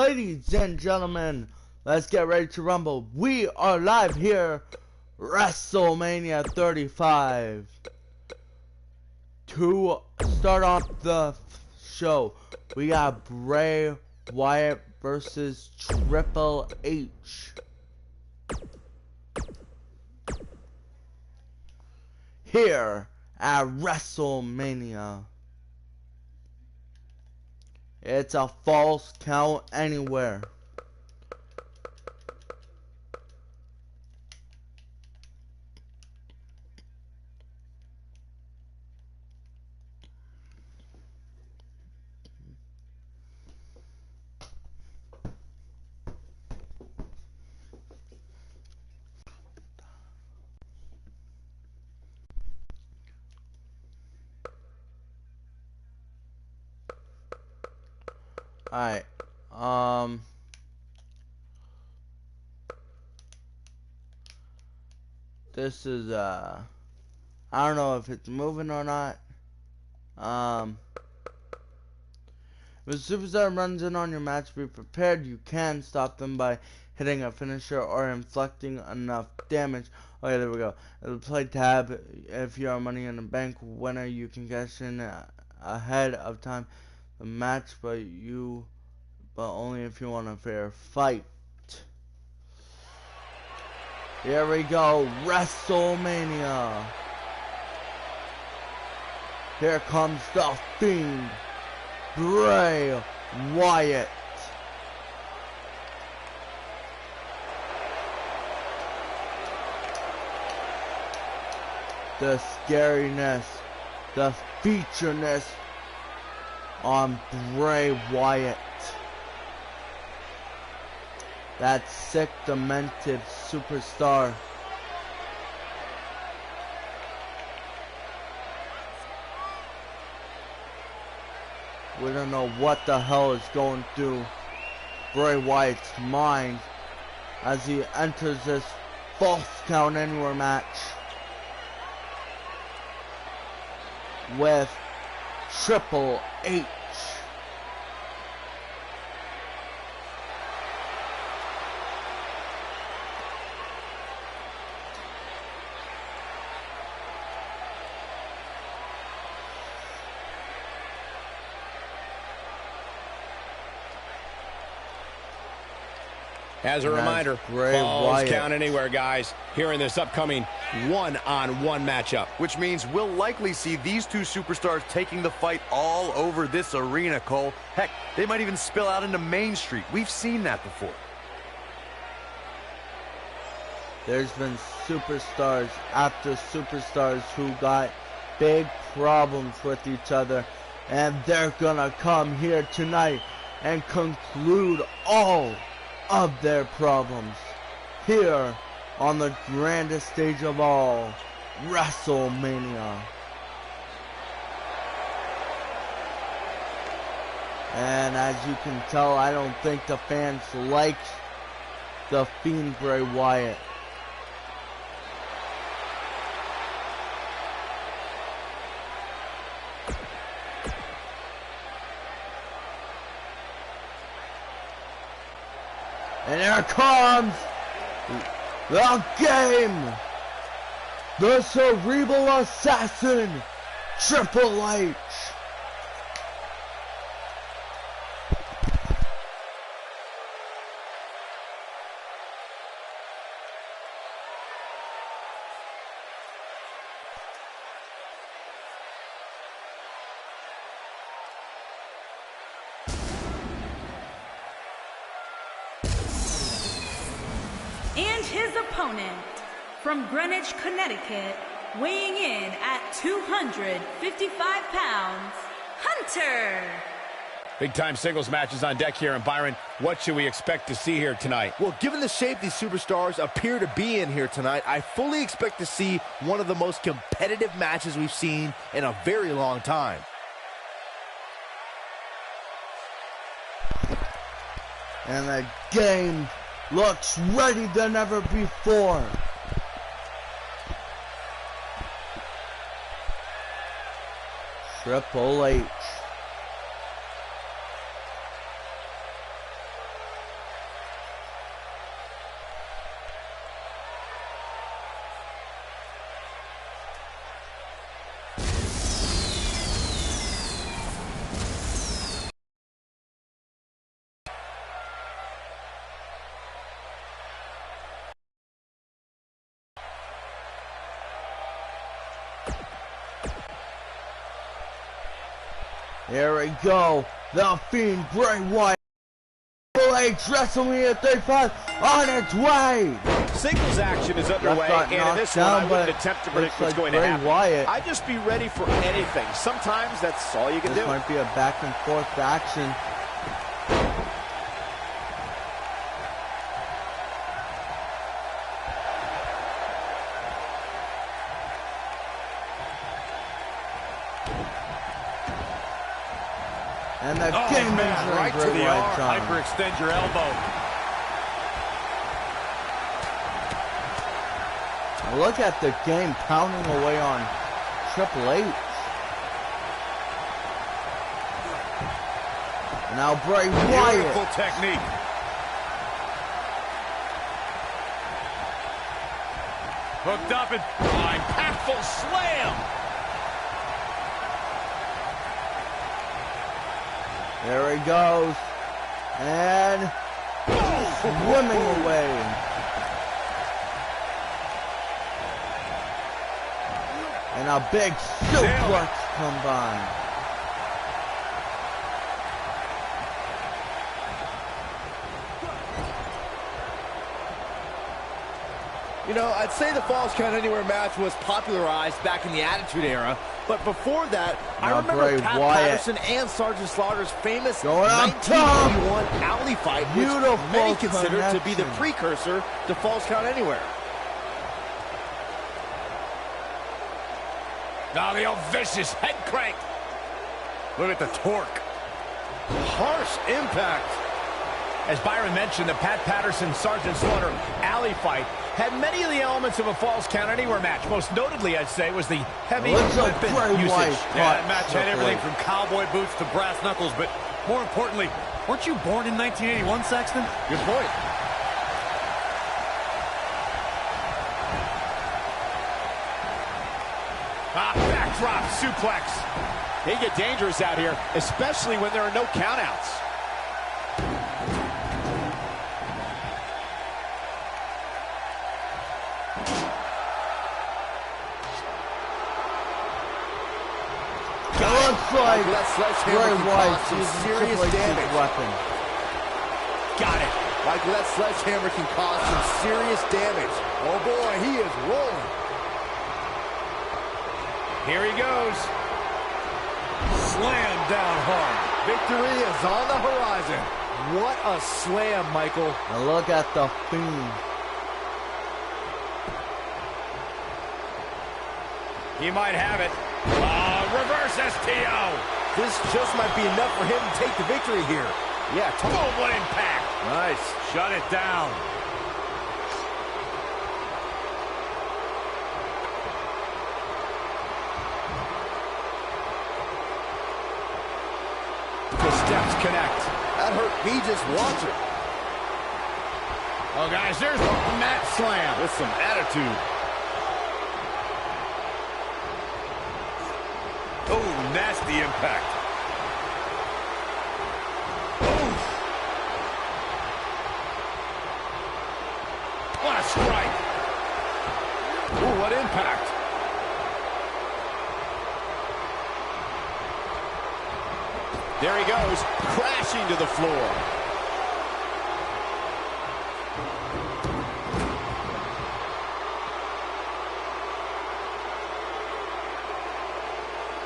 Ladies and gentlemen, let's get ready to rumble. We are live here, WrestleMania 35. To start off the show, we got Bray Wyatt versus Triple H. Here at WrestleMania. It's a false count anywhere. Alright, this is, I don't know if it's moving or not. If a superstar runs in on your match, be prepared. You can stop them by hitting a finisher or inflicting enough damage. Okay, there we go. It'll play tab. If you are Money in the Bank winner, you can cash in ahead of time the match, but only if you want a fair fight. Here we go, WrestleMania. Here comes the Fiend, Bray Wyatt. The scariness, the featureness on Bray Wyatt. That sick, demented superstar. We don't know what the hell is going through Bray Wyatt's mind as he enters this false count anywhere match with Triple H. As a reminder, falls count anywhere, guys, here in this upcoming one-on-one matchup. Which means we'll likely see these two superstars taking the fight all over this arena, Cole. Heck, they might even spill out into Main Street. We've seen that before. There's been superstars after superstars who got big problems with each other, and they're gonna come here tonight and conclude all of their problems here on the grandest stage of all, WrestleMania. And as you can tell, I don't think the fans like the Fiend Bray Wyatt. And here comes the game, the cerebral assassin, Triple H. And his opponent, from Greenwich, Connecticut, weighing in at 255 pounds, Hunter. Big-time singles matches on deck here, and Byron, what should we expect to see here tonight? Well, given the shape these superstars appear to be in here tonight, I fully expect to see one of the most competitive matches we've seen in a very long time. And the game looks ready than ever before. Triple H. Here we go. The Fiend Bray Wyatt. WrestleMania 35 on its way. Singles action is underway, and in this one, I wouldn't attempt to predict what's going to happen. I'd just be ready for anything. Sometimes that's all you can do. This might be a back and forth action. And the game is right to the arm. time. Hyperextend your elbow. Look at the game pounding away on Triple H. Now Bray Wyatt. Beautiful technique. Hooked up and impactful slam. There he goes. And swimming away. And a big suplex combined. You know, I'd say the Falls Count Anywhere match was popularized back in the Attitude Era, but before that, I remember Pat Patterson and Sergeant Slaughter's famous 1981 Alley fight, which many consider to be the precursor to Falls Count Anywhere. Now the old vicious head crank. Look at the torque. Harsh impact. As Byron mentioned, the Pat Patterson Sergeant Slaughter Alley fight had many of the elements of a Falls Count Anywhere match. Most notably, I'd say, was the heavy weapon usage. Yeah, that match had everything from cowboy boots to brass knuckles, but more importantly, weren't you born in 1981, Saxton? Good point. Backdrop suplex. They get dangerous out here, especially when there are no countouts. Looks like that sledgehammer can cause some serious damage. Got it. Michael, that sledgehammer can cause some serious damage. Oh boy, he is rolling. Here he goes. Slam down hard. Victory is on the horizon. What a slam, Michael. And look at the Fiend. He might have it. Reverse STO. This just might be enough for him to take the victory here. Yeah, boom, what impact. Nice. Shut it down. The steps connect. That hurt me just watching. Oh, guys, there's a mat slam. With some attitude. Oh, nasty impact. Oof. What a strike. Ooh, what impact. There he goes, crashing to the floor.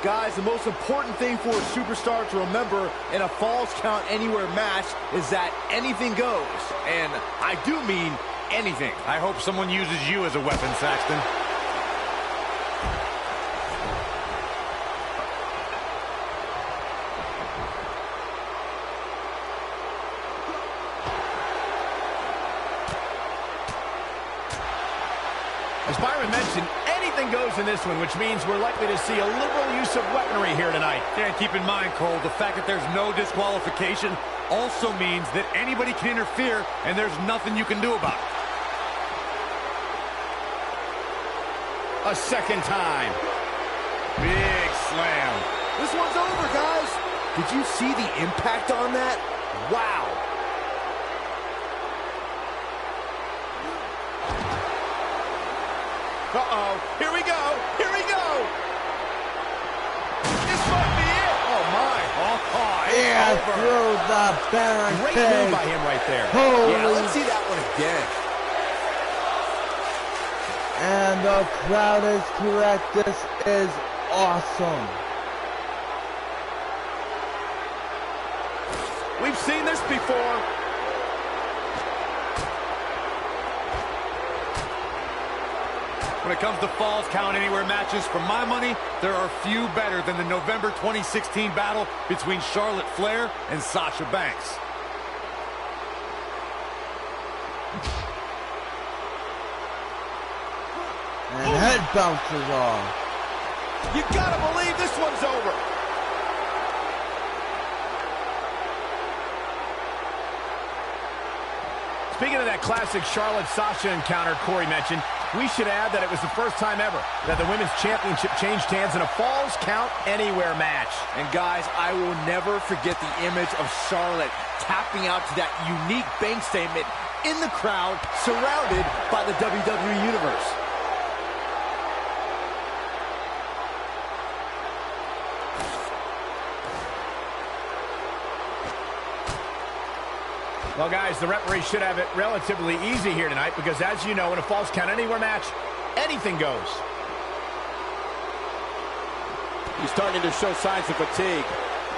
Guys, the most important thing for a superstar to remember in a Falls Count Anywhere match is that anything goes. And I do mean anything. I hope someone uses you as a weapon, Saxton. As Byron mentioned, anything goes in this one, which means we're likely to see a liberal use of weaponry here tonight. Yeah, and keep in mind, Cole, the fact that there's no disqualification also means that anybody can interfere, and there's nothing you can do about it. A second time. Big slam. This one's over, guys. Did you see the impact on that? Wow. Uh-oh. Here we go. Here we go. This might be it. Oh, my. through the barricade. Great move by him right there. Holy. Yeah, let's see that one again. And the crowd is correct. This is awesome. We've seen this before. When it comes to Falls Count Anywhere matches, for my money, there are few better than the November 2016 battle between Charlotte Flair and Sasha Banks. And head bounces off. You gotta believe this one's over. Speaking of that classic Charlotte-Sasha encounter Corey mentioned, we should add that it was the first time ever that the Women's Championship changed hands in a Falls Count Anywhere match. And guys, I will never forget the image of Charlotte tapping out to that unique bank statement in the crowd, surrounded by the WWE Universe. Well, guys, the referee should have it relatively easy here tonight because, as you know, in a Falls Count Anywhere match, anything goes. He's starting to show signs of fatigue.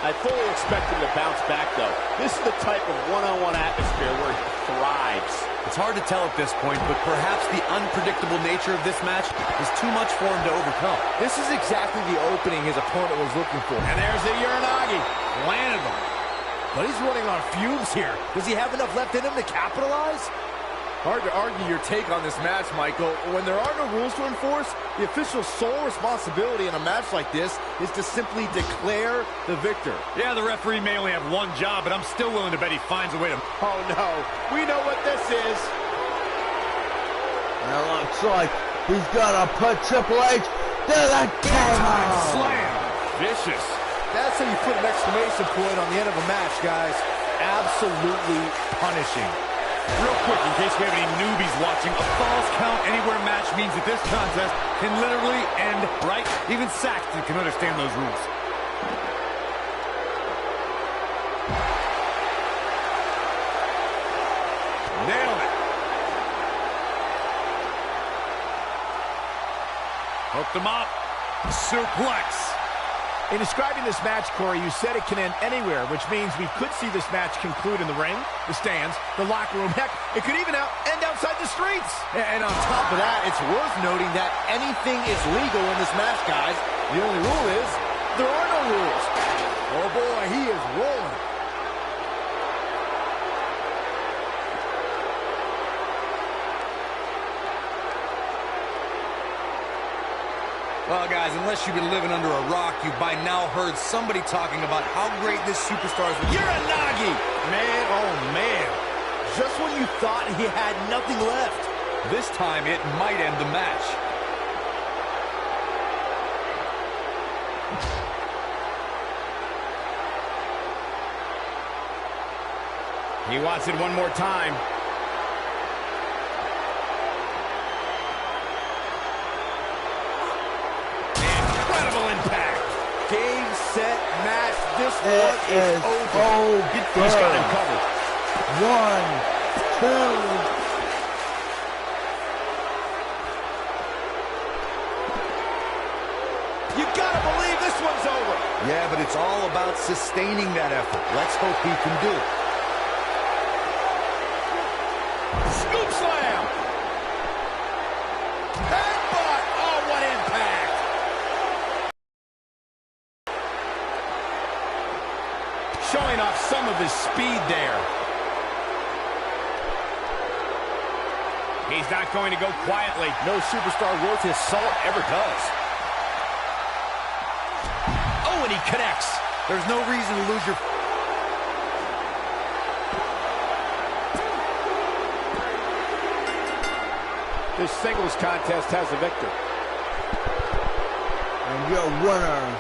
I fully expect him to bounce back, though. This is the type of one-on-one atmosphere where he thrives. It's hard to tell at this point, but perhaps the unpredictable nature of this match is too much for him to overcome. This is exactly the opening his opponent was looking for. And there's the Uranagi. Landed him. But he's running on fumes here. Does he have enough left in him to capitalize? Hard to argue your take on this match, Michael. When there are no rules to enforce, the official's sole responsibility in a match like this is to simply declare the victor. Yeah, the referee may only have one job, but I'm still willing to bet he finds a way to... Oh, no. We know what this is. And it looks like he's gonna put Triple H to the camera. Slam. Vicious. That's how you put an exclamation point on the end of a match, guys. Absolutely punishing. Real quick, in case we have any newbies watching, a Falls Count Anywhere match means that this contest can literally end right. Even Saxton can understand those rules. Nailed it. Hooked him up. Suplex. In describing this match, Corey, you said it can end anywhere, which means we could see this match conclude in the ring, the stands, the locker room. Heck, it could even end outside the streets. And on top of that, it's worth noting that anything is legal in this match, guys. The only rule is there are no rules. Oh, boy, he is rolling. Well, guys, unless you've been living under a rock, you've by now heard somebody talking about how great this superstar is. Uranagi! Man, oh man. Just when you thought he had nothing left. This time, it might end the match. He wants it one more time. Game, set, match. This one is over. He's got him covered. 1, 2. You gotta believe this one's over. Yeah, but it's all about sustaining that effort. Let's hope he can do it. Scoop slam. Headbutt. Oh, what impact. Showing off some of his speed there. He's not going to go quietly. No superstar worth his salt ever does. Oh, and he connects. There's no reason to lose your... This singles contest has a victor. And your winner,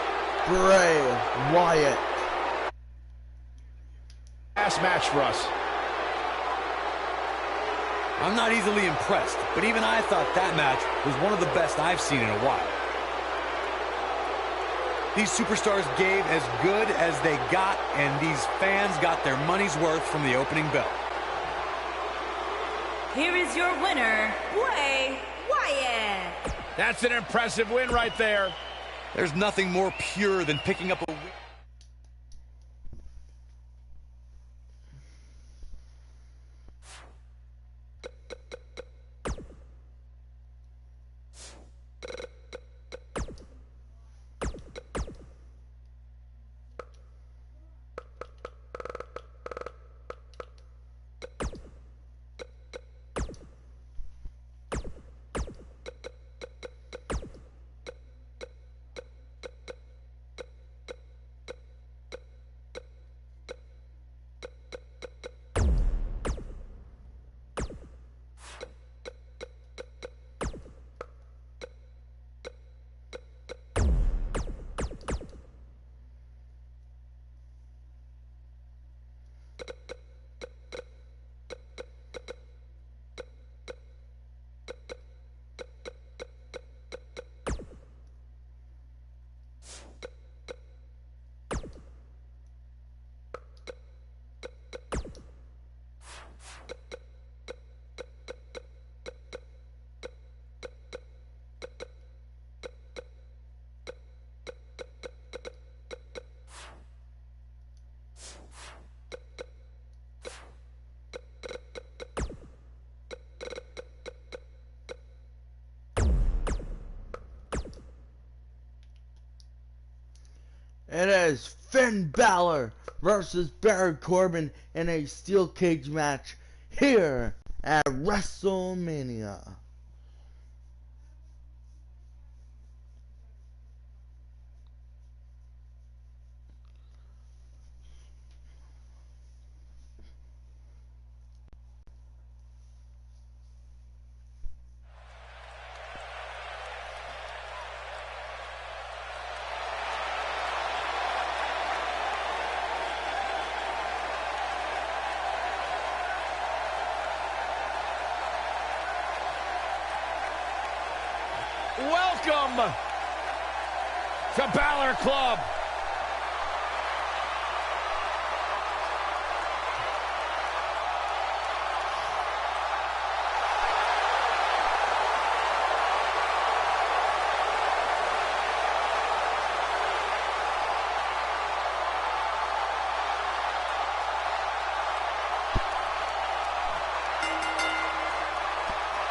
Bray Wyatt. Last match for us. I'm not easily impressed, but even I thought that match was one of the best I've seen in a while. These superstars gave as good as they got, and these fans got their money's worth from the opening bell. Here is your winner, Bray Wyatt. That's an impressive win right there. There's nothing more pure than picking up a win. It is Finn Balor versus Baron Corbin in a steel cage match here at WrestleMania. Welcome to Balor Club.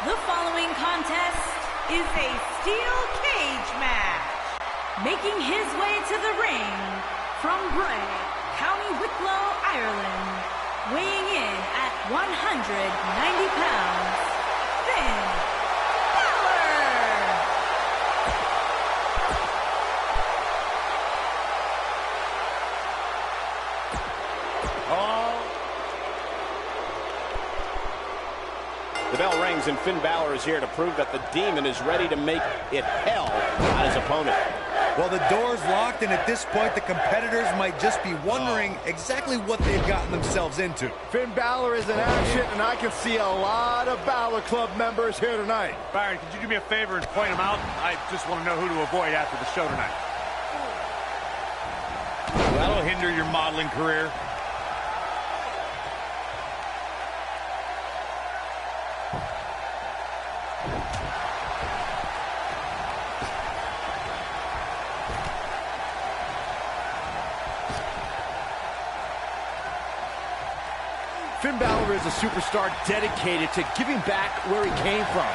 The following contest is a steel cage match. Making his way to the ring from Bray, County Wicklow, Ireland, weighing in at 190 pounds, Finn Balor. The bell rings and Finn Balor is here to prove that the Demon is ready to make it hell on his opponent. Well, the door's locked, and at this point, the competitors might just be wondering exactly what they've gotten themselves into. Finn Balor is in action, and I can see a lot of Balor Club members here tonight. Byron, could you do me a favor and point them out? I just want to know who to avoid after the show tonight. That'll hinder your modeling career. Finn Balor is a superstar dedicated to giving back where he came from.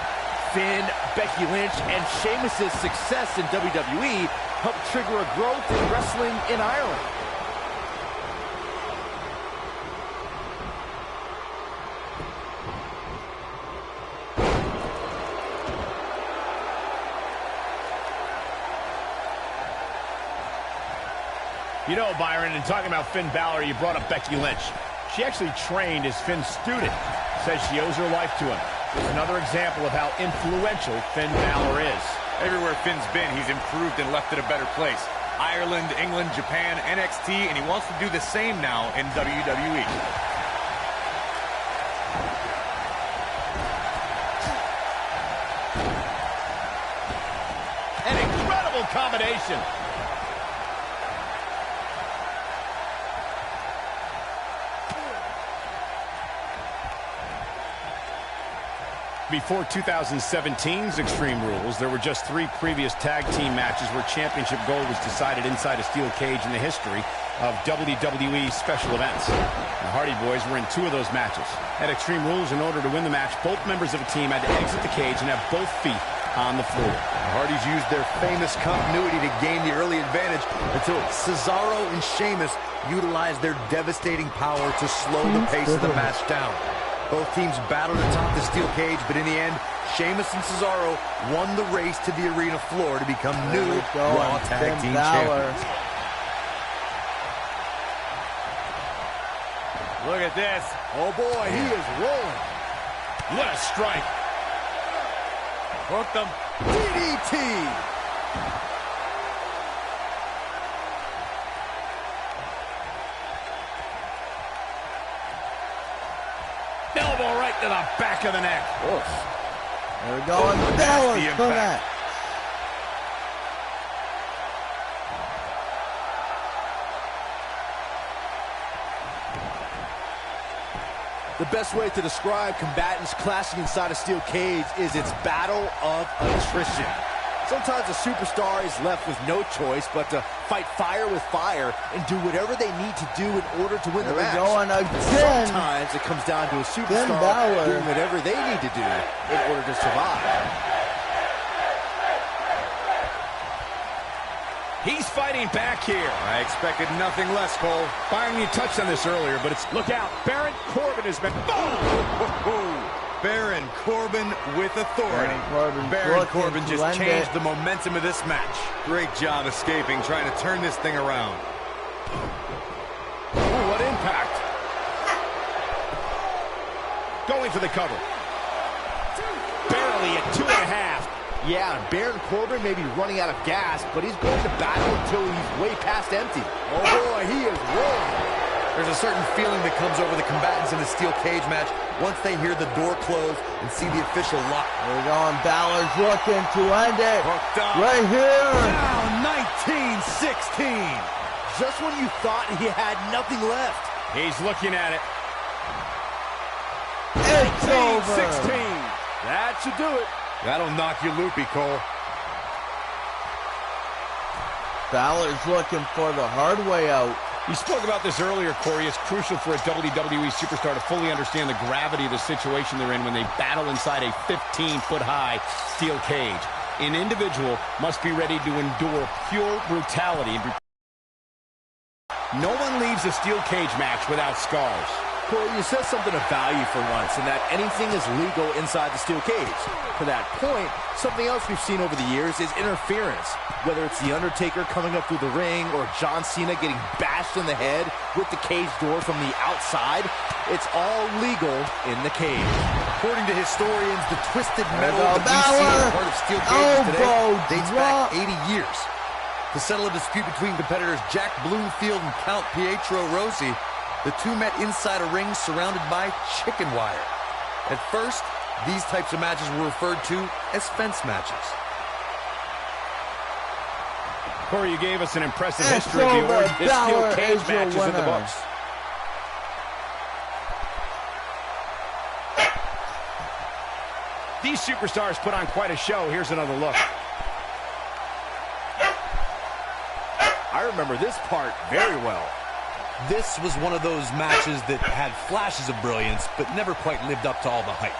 Finn, Becky Lynch, and Sheamus' success in WWE helped trigger a growth in wrestling in Ireland. You know, Byron, in talking about Finn Balor, you brought up Becky Lynch. She actually trained as Finn's student. Says she owes her life to him. It's another example of how influential Finn Balor is. Everywhere Finn's been, he's improved and left it a better place. Ireland, England, Japan, NXT, and he wants to do the same now in WWE. An incredible combination. Before 2017's Extreme Rules, there were just 3 previous tag team matches where championship gold was decided inside a steel cage in the history of WWE special events. The Hardy Boys were in 2 of those matches. At Extreme Rules, in order to win the match, both members of a team had to exit the cage and have both feet on the floor. The Hardys used their famous continuity to gain the early advantage until Cesaro and Sheamus utilized their devastating power to slow the pace of the match down. Both teams battled atop the steel cage, but in the end, Sheamus and Cesaro won the race to the arena floor to become new Raw Tag Team Champions. Look at this. Oh boy, he is rolling. What a strike. Hooked them. DDT. Elbow right to the back of the neck. Oof. There we go. And Balor connect. The best way to describe combatants clashing inside a steel cage is its battle of attrition. Sometimes a superstar is left with no choice but to fight fire with fire and do whatever they need to do in order to win the match. Sometimes it comes down to a superstar doing whatever they need to do in order to survive. He's fighting back here. I expected nothing less, Cole. Byron, you touched on this earlier, but it's... Look out. Baron Corbin has been... Baron Corbin with authority. Baron Corbin just changed the momentum of this match. Great job escaping, trying to turn this thing around. Ooh, what impact. Going for the cover. Barely at 2.5. Yeah, Baron Corbin may be running out of gas, but he's going to battle until he's way past empty. Oh boy, he is rolling. There's a certain feeling that comes over the combatants in a steel cage match once they hear the door close and see the official lock. There we go, and Balor's looking to end it. Hooked up. Right here. Now 1916. Just when you thought he had nothing left. He's looking at it. It's over. 16. That should do it. That'll knock you loopy, Cole. Balor's looking for the hard way out. You spoke about this earlier, Corey. It's crucial for a WWE superstar to fully understand the gravity of the situation they're in when they battle inside a 15-foot-high steel cage. An individual must be ready to endure pure brutality. No one leaves a steel cage match without scars. Corey, you said something of value for once, in that anything is legal inside the steel cage. To that point, something else we've seen over the years is interference. Whether it's The Undertaker coming up through the ring or John Cena getting bashed in the head with the cage door from the outside, it's all legal in the cage. According to historians, the twisted metal that we see as part of steel cages today dates back 80 years. To settle a dispute between competitors Jack Bloomfield and Count Pietro Rossi, the two met inside a ring surrounded by chicken wire. At first, these types of matches were referred to as fence matches. Corey, you gave us an impressive history of the origin of steel cage matches in the books. These superstars put on quite a show. Here's another look. I remember this part very well. This was one of those matches that had flashes of brilliance, but never quite lived up to all the hype.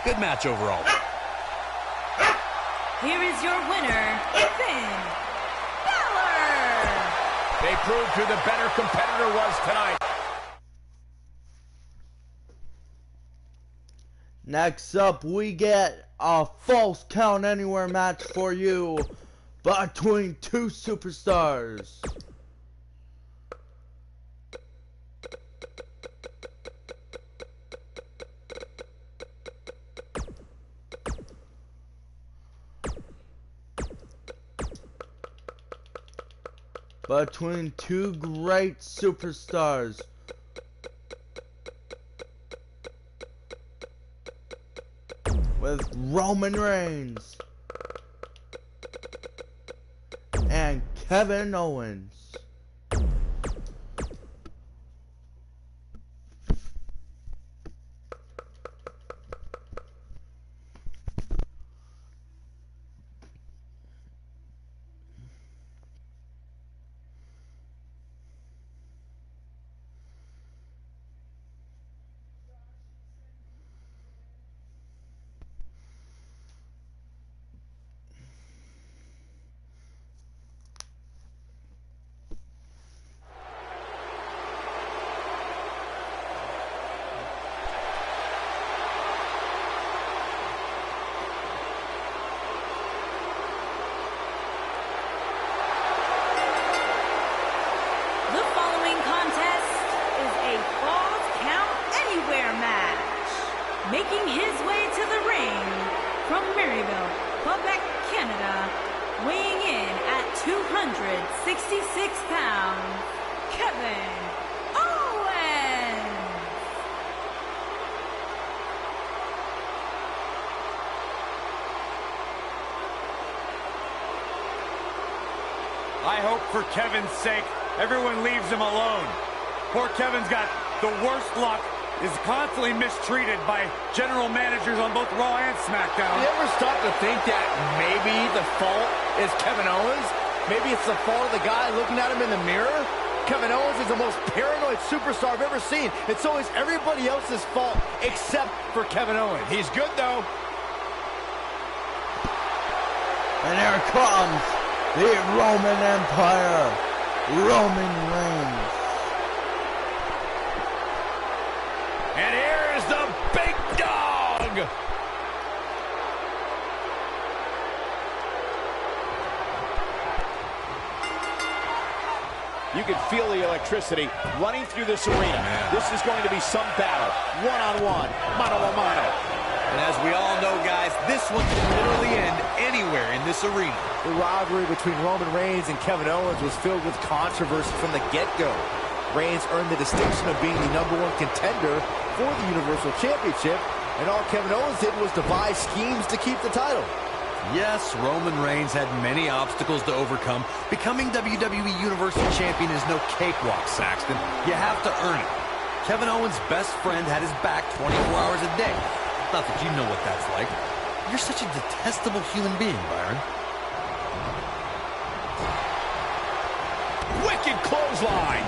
Good match overall. Here is your winner, Finn Balor. They proved who the better competitor was tonight. Next up, we get a false count anywhere match for you between 2 superstars. Between 2 great superstars. With Roman Reigns and Kevin Owens. making his way to the ring from Maryville, Quebec, Canada, weighing in at 266 pounds, Kevin Owens. I hope for Kevin's sake everyone leaves him alone. Poor Kevin's got the worst luck, is constantly mistreated by general managers on both Raw and SmackDown. You ever stop to think that maybe the fault is Kevin Owens? Maybe it's the fault of the guy looking at him in the mirror? Kevin Owens is the most paranoid superstar I've ever seen. It's always everybody else's fault except for Kevin Owens. He's good, though. And here comes the Roman Empire, Roman Reigns. And here's the big dog. You can feel the electricity running through this arena. This is going to be some battle. One-on-one, mano-a-mano. And as we all know, guys, this one can literally end anywhere in this arena. The rivalry between Roman Reigns and Kevin Owens was filled with controversy from the get-go. Reigns earned the distinction of being the #1 contender for the Universal Championship, and all Kevin Owens did was devise schemes to keep the title. Yes, Roman Reigns had many obstacles to overcome. Becoming WWE Universal Champion is no cakewalk, Saxton. You have to earn it. Kevin Owens' best friend had his back 24 hours a day. Not that you know what that's like. You're such a detestable human being, Byron. Wicked clothesline.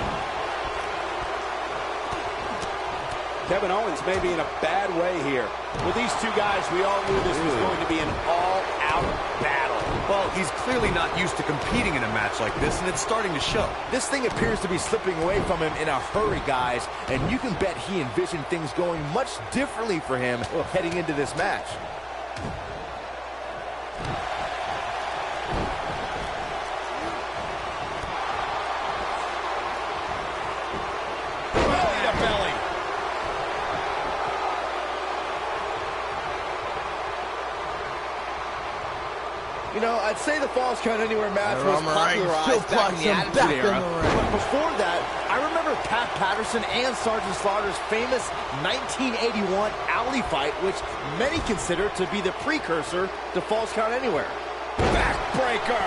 Kevin Owens may be in a bad way here. With these two guys, we all knew this was going to be an all-out battle. Well, he's clearly not used to competing in a match like this, and it's starting to show. This thing appears to be slipping away from him in a hurry, guys, and you can bet he envisioned things going much differently for him heading into this match. You know, I'd say the Falls Count Anywhere match was popularized back in the Attitude Era. But before that, I remember Pat Patterson and Sergeant Slaughter's famous 1981 Alley fight, which many consider to be the precursor to Falls Count Anywhere. Backbreaker.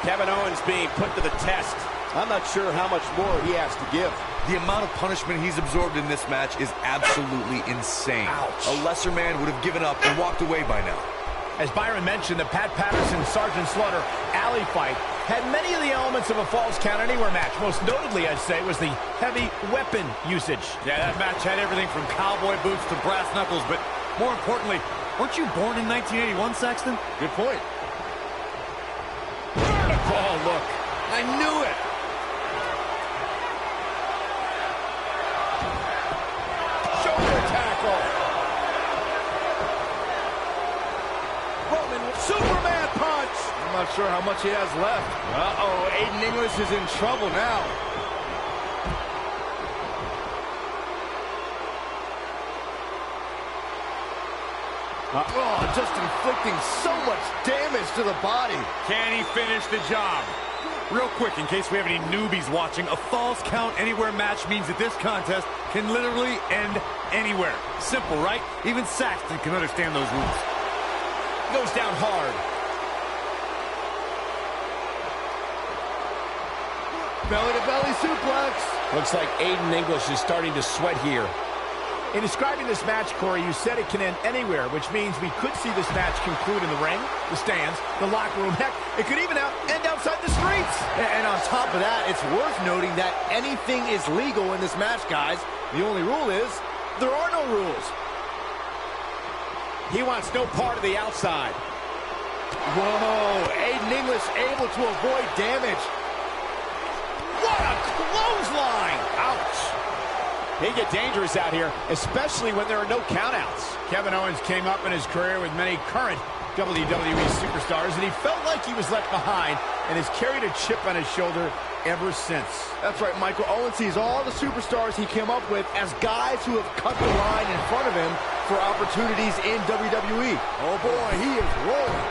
Kevin Owens being put to the test. I'm not sure how much more he has to give. The amount of punishment he's absorbed in this match is absolutely insane. Ouch. A lesser man would have given up and walked away by now. As Byron mentioned, the Pat Patterson-Sergeant Slaughter alley fight had many of the elements of a Falls Count Anywhere match. Most notably, I'd say, was the heavy weapon usage. Yeah, that match had everything from cowboy boots to brass knuckles, but more importantly, weren't you born in 1981, Saxton? Good point. Oh, look. I knew it! Shoulder tackle. Superman punch! I'm not sure how much he has left. Uh-oh, Aiden English is in trouble now. Just inflicting so much damage to the body. Can he finish the job? Real quick, in case we have any newbies watching, a Falls Count Anywhere match means that this contest can literally end anywhere. Simple, right? Even Saxton can understand those rules. Goes down hard. Belly-to-belly suplex. Looks like Aiden English is starting to sweat here. In describing this match, Corey, you said it can end anywhere, which means we could see this match conclude in the ring, the stands, the locker room. Heck, it could even end outside the streets. And on top of that, it's worth noting that anything is legal in this match, guys. The only rule is there are no rules. He wants no part of the outside. Whoa, Aiden English able to avoid damage. What a clothesline! Ouch! They get dangerous out here, especially when there are no countouts. Kevin Owens came up in his career with many current WWE superstars, and he felt like he was left behind and has carried a chip on his shoulder ever since. That's right, Michael. Owens sees all the superstars he came up with as guys who have cut the line in front of him for opportunities in WWE. Oh boy, he is rolling.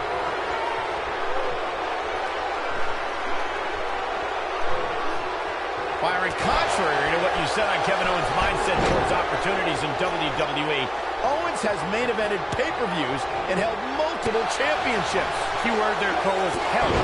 Byron, contrary to what you said on Kevin Owens' mindset towards opportunities in WWE, Owens has main evented pay-per-views and held multiple championships. Keyword there, Cole, is held.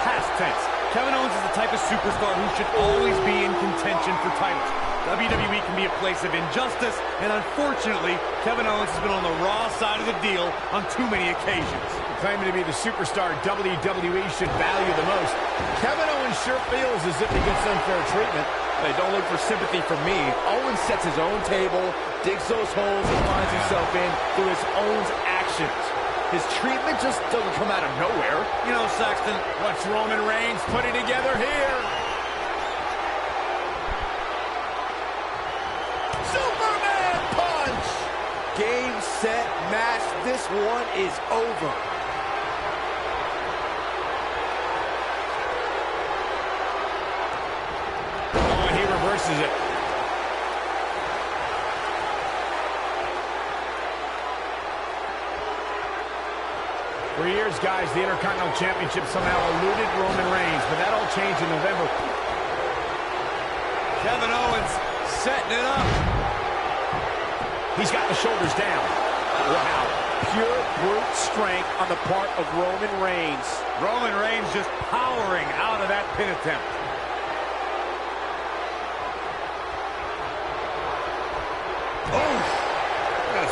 Past tense. Kevin Owens is the type of superstar who should always be in contention for titles. WWE can be a place of injustice, and unfortunately, Kevin Owens has been on the raw side of the deal on too many occasions. Claiming to be the superstar WWE should value the most, Kevin Owens sure feels as if he gets unfair treatment. Hey, don't look for sympathy from me. Owens sets his own table, digs those holes he finds himself in through his own actions. His treatment just doesn't come out of nowhere. You know, Saxton, what's Roman Reigns putting together here? Superman punch! Game, set, match. This one is over. Oh, and he reverses it. For years, guys, the Intercontinental Championship somehow eluded Roman Reigns, but that all changed in November. Kevin Owens setting it up. He's got the shoulders down. Wow. Pure brute strength on the part of Roman Reigns. Roman Reigns just powering out of that pin attempt.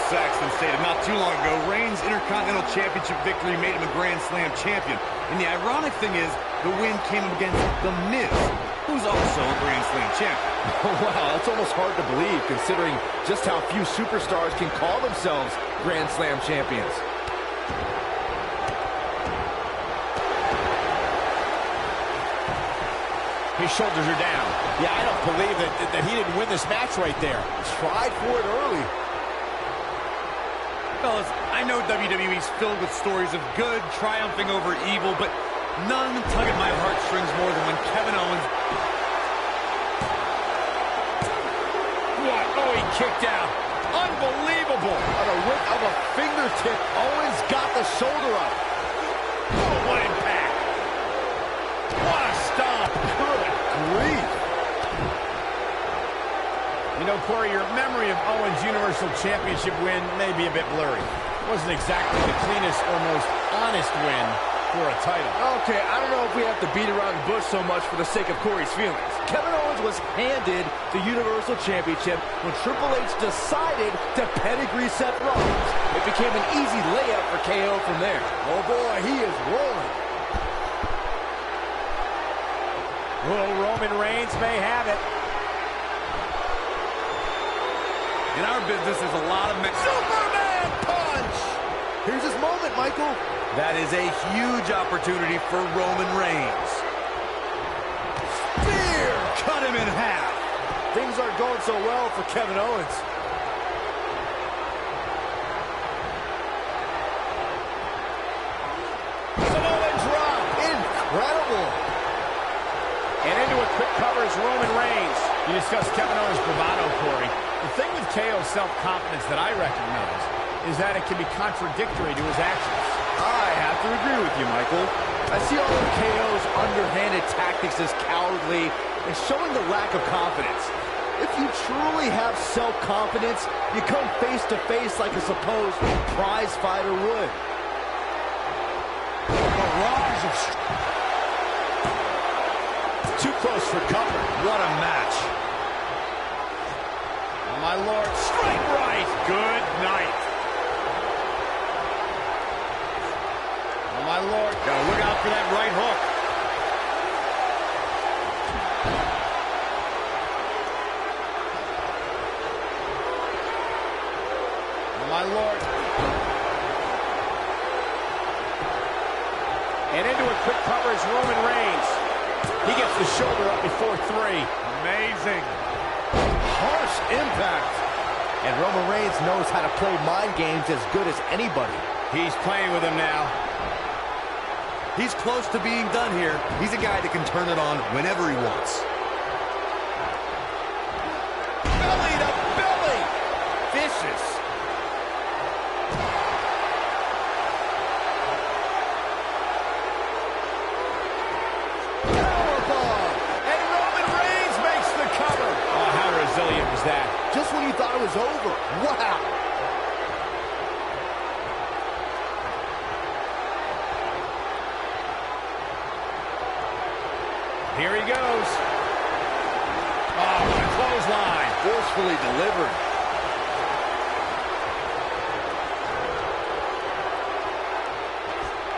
Saxton stated not too long ago, Reigns' Intercontinental Championship victory made him a Grand Slam champion. And the ironic thing is, the win came against The Miz, who's also a Grand Slam champion. Wow, that's almost hard to believe, considering just how few superstars can call themselves Grand Slam champions. His shoulders are down. Yeah, I don't believe that he didn't win this match right there. Tried for it early. Fellas, I know WWE's filled with stories of good triumphing over evil, but none tug at my heartstrings more than when Kevin Owens... What? Oh, he kicked out. Unbelievable. On a whip of a fingertip, Owens got the shoulder up. Oh, what impact. What a stomp. Good grief. You know, Corey, your memory of Owens' Universal Championship win may be a bit blurry. It wasn't exactly the cleanest or most honest win for a title. Okay, I don't know if we have to beat around the bush so much for the sake of Corey's feelings. Kevin Owens was handed the Universal Championship when Triple H decided to pedigree Seth Rollins. It became an easy layup for KO from there. Oh boy, he is rolling. Well, Roman Reigns may have it. In our business, there's a lot of... Superman punch! Here's his moment, Michael. That is a huge opportunity for Roman Reigns. Spear! Cut him in half. Things aren't going so well for Kevin Owens. Samoa drop! Incredible! And into a quick cover is Roman Reigns. You discussed Kevin Owens' bravado, Corey. The thing with KO's self-confidence that I recognize is that it can be contradictory to his actions. I have to agree with you, Michael. I see all of KO's underhanded tactics as cowardly and showing the lack of confidence. If you truly have self-confidence, you come face-to-face like a supposed prize fighter would. Barrage of... Too close for cover. What a match. Oh, my Lord. Straight right. Good night. Oh, my Lord. Gotta look out for that right hook. Oh, my Lord. And into a quick cover is Roman Reigns. He gets the shoulder up before three. Amazing. Harsh impact. And Roman Reigns knows how to play mind games as good as anybody. He's playing with him now. He's close to being done here. He's a guy that can turn it on whenever he wants. Belly to belly. Vicious. is over. Wow. Here he goes. Oh, what a clothesline. Forcefully delivered.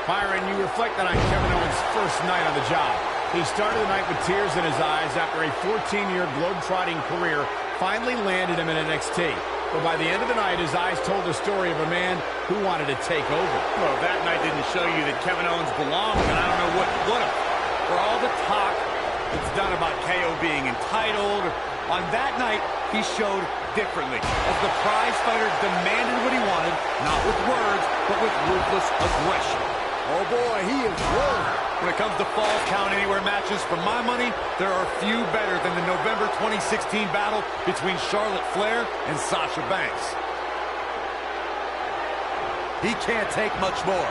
Byron, you reflected on Kevin Owens' first night on the job. He started the night with tears in his eyes after a 14-year globe-trotting career finally landed him in NXT. But by the end of the night, his eyes told the story of a man who wanted to take over. Well, that night didn't show you that Kevin Owens belonged, and I don't know what would have. For all the talk that's done about KO being entitled, on that night, he showed differently. As the prize fighter demanded what he wanted, not with words, but with ruthless aggression. Oh boy, he is rolling. When it comes to Falls Count Anywhere matches, for my money, there are few better than the November 2016 battle between Charlotte Flair and Sasha Banks. He can't take much more.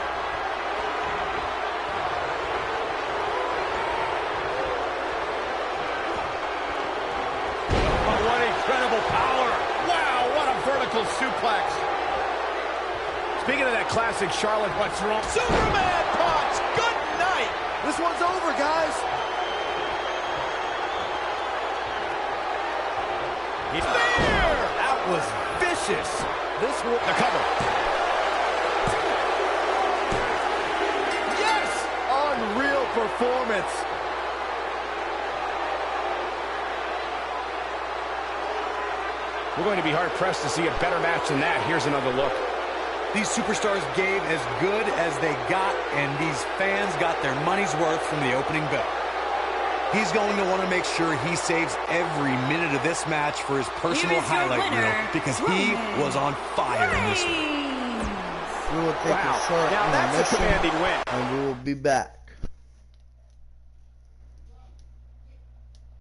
Oh, what incredible power. Wow, what a vertical suplex. Speaking of that classic Charlotte, what's wrong? Superman punch. Good night. This one's over, guys. Spear! That was vicious. This one. The cover. Yes! Unreal performance. We're going to be hard-pressed to see a better match than that. Here's another look. These superstars gave as good as they got, and these fans got their money's worth from the opening bell. He's going to want to make sure he saves every minute of this match for his personal highlight reel, because he was on fire in this one. We will take a short now that's a intermission, commanding win. and we will be back.